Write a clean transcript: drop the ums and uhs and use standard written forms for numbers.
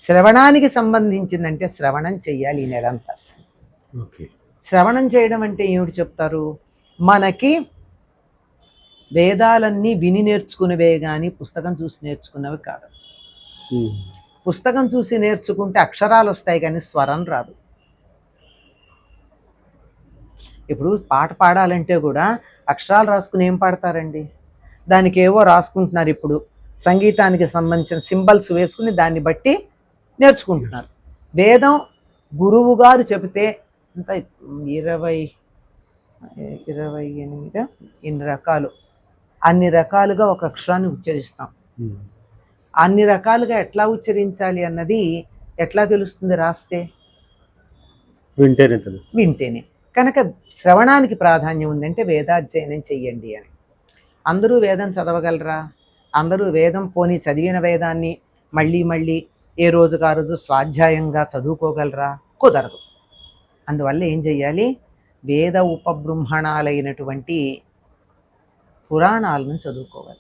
శ్రవణానికి సంబంధించిందంటే శ్రవణం చెయ్యాలి ఈ నెలంతా. శ్రవణం చేయడం అంటే ఏమిటి చెప్తారు? మనకి వేదాలన్నీ విని నేర్చుకునేవే కానీ పుస్తకం చూసి నేర్చుకున్నవి కాదు. పుస్తకం చూసి నేర్చుకుంటే అక్షరాలు వస్తాయి కానీ స్వరం రాదు. ఇప్పుడు పాట పాడాలంటే కూడా అక్షరాలు రాసుకుని ఏం పాడతారండి? దానికి ఏవో రాసుకుంటున్నారు. ఇప్పుడు సంగీతానికి సంబంధించిన సింబల్స్ వేసుకుని దాన్ని బట్టి నేర్చుకుంటున్నారు. వేదం గురువు గారు చెబితే అంత 28 ఇన్ని రకాలు, అన్ని రకాలుగా ఒక అక్షరాన్ని ఉచ్చరిస్తాం. అన్ని రకాలుగా ఎట్లా ఉచ్చరించాలి అన్నది ఎట్లా తెలుస్తుంది? రాస్తే, వింటేనే. కనుక శ్రవణానికి ప్రాధాన్యం ఉందంటే వేదాధ్యయనం చెయ్యండి అని. అందరూ వేదం చదవగలరా? అందరూ వేదం పోనీ చదివిన వేదాన్ని మళ్ళీ మళ్ళీ ఏ రోజుకు ఆ రోజు స్వాధ్యాయంగా చదువుకోగలరా? కుదరదు. అందువల్ల ఏం చెయ్యాలి? వేద ఉపబృంహణాలైనటువంటి పురాణాలను చదువుకోవాలి.